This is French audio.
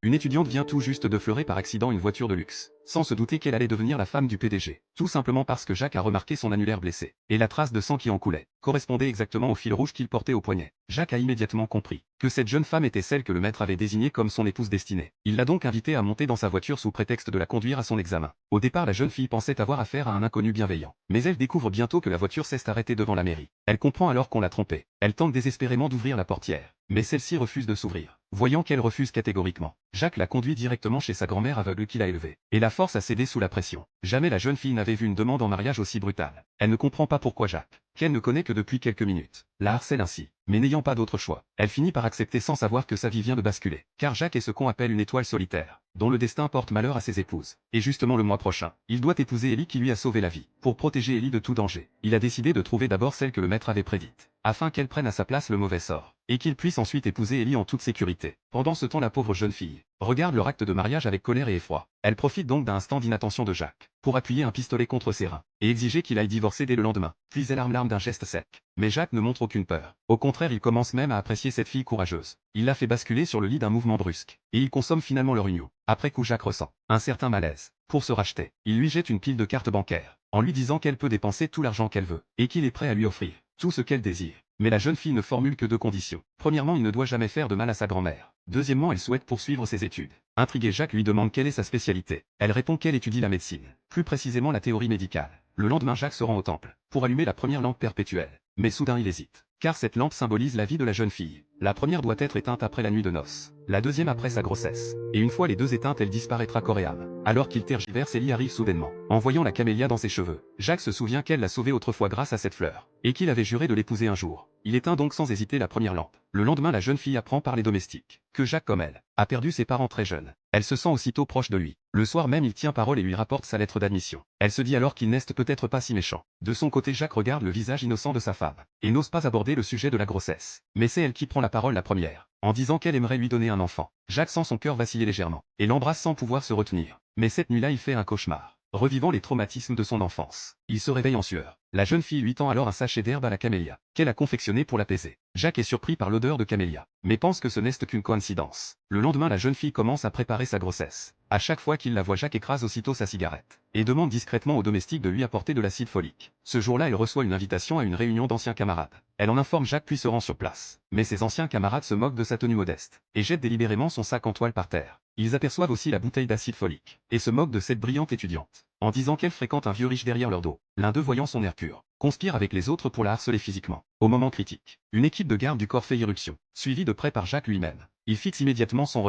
une étudiante vient tout juste de fleurer par accident une voiture de luxe, sans se douter qu'elle allait devenir la femme du PDG, tout simplement parce que Jacques a remarqué son annulaire blessé, et la trace de sang qui en coulait, correspondait exactement au fil rouge qu'il portait au poignet. Jacques a immédiatement compris que cette jeune femme était celle que le maître avait désignée comme son épouse destinée. Il l'a donc invitée à monter dans sa voiture sous prétexte de la conduire à son examen. Au départ, la jeune fille pensait avoir affaire à un inconnu bienveillant, mais elle découvre bientôt que la voiture s'est arrêtée devant la mairie. Elle comprend alors qu'on l'a trompée. Elle tente désespérément d'ouvrir la portière, mais celle-ci refuse de s'ouvrir. Voyant qu'elle refuse catégoriquement, Jacques la conduit directement chez sa grand-mère aveugle qui l'a élevée, et la force à céder sous la pression. Jamais la jeune fille n'avait vu une demande en mariage aussi brutale. Elle ne comprend pas pourquoi Jacques, qu'elle ne connaît que depuis quelques minutes, la harcèle ainsi. Mais n'ayant pas d'autre choix, elle finit par accepter sans savoir que sa vie vient de basculer. Car Jacques est ce qu'on appelle une étoile solitaire, dont le destin porte malheur à ses épouses. Et justement le mois prochain, il doit épouser Ellie qui lui a sauvé la vie. Pour protéger Ellie de tout danger, il a décidé de trouver d'abord celle que le maître avait prédite, afin qu'elle prenne à sa place le mauvais sort, et qu'il puisse ensuite épouser Ellie en toute sécurité. Pendant ce temps, la pauvre jeune fille regarde leur acte de mariage avec colère et effroi. Elle profite donc d'un instant d'inattention de Jacques pour appuyer un pistolet contre ses reins et exiger qu'il aille divorcer dès le lendemain. Puis elle arme l'arme d'un geste sec. Mais Jacques ne montre aucune peur. Au contraire, il commence même à apprécier cette fille courageuse. Il la fait basculer sur le lit d'un mouvement brusque, et il consomme finalement leur union. Après coup, Jacques ressent un certain malaise. Pour se racheter, il lui jette une pile de cartes bancaires, en lui disant qu'elle peut dépenser tout l'argent qu'elle veut, et qu'il est prêt à lui offrir tout ce qu'elle désire. Mais la jeune fille ne formule que deux conditions. Premièrement, il ne doit jamais faire de mal à sa grand-mère. Deuxièmement, elle souhaite poursuivre ses études. Intrigué, Jacques lui demande quelle est sa spécialité. Elle répond qu'elle étudie la médecine, plus précisément la théorie médicale. Le lendemain, Jacques se rend au temple pour allumer la première lampe perpétuelle. Mais soudain il hésite, car cette lampe symbolise la vie de la jeune fille. La première doit être éteinte après la nuit de noces, la deuxième après sa grossesse. Et une fois les deux éteintes, elle disparaîtra corps et âme. Alors qu'il tergiverse, Ellie arrive soudainement. En voyant la camélia dans ses cheveux, Jacques se souvient qu'elle l'a sauvé autrefois grâce à cette fleur, et qu'il avait juré de l'épouser un jour. Il éteint donc sans hésiter la première lampe. Le lendemain, la jeune fille apprend par les domestiques que Jacques, comme elle, a perdu ses parents très jeunes. Elle se sent aussitôt proche de lui. Le soir même, il tient parole et lui rapporte sa lettre d'admission. Elle se dit alors qu'il n'est peut-être pas si méchant. De son côté, Jacques regarde le visage innocent de sa femme, et n'ose pas aborder le sujet de la grossesse. Mais c'est elle qui prend la parole la première, en disant qu'elle aimerait lui donner un enfant. Jacques sent son cœur vaciller légèrement, et l'embrasse sans pouvoir se retenir. Mais cette nuit-là, il fait un cauchemar, revivant les traumatismes de son enfance. Il se réveille en sueur. La jeune fille lui tend alors un sachet d'herbe à la camélia, qu'elle a confectionné pour l'apaiser. Jacques est surpris par l'odeur de camélia, mais pense que ce n'est qu'une coïncidence. Le lendemain, la jeune fille commence à préparer sa grossesse. À chaque fois qu'il la voit, Jacques écrase aussitôt sa cigarette, et demande discrètement au domestique de lui apporter de l'acide folique. Ce jour-là, elle reçoit une invitation à une réunion d'anciens camarades. Elle en informe Jacques puis se rend sur place. Mais ses anciens camarades se moquent de sa tenue modeste, et jettent délibérément son sac en toile par terre. Ils aperçoivent aussi la bouteille d'acide folique, et se moquent de cette brillante étudiante, en disant qu'elle fréquente un vieux riche derrière leur dos. L'un d'eux, voyant son air pur, conspire avec les autres pour la harceler physiquement. Au moment critique, une équipe de garde du corps fait irruption, suivie de près par Jacques lui-même. Il fixe immédiatement son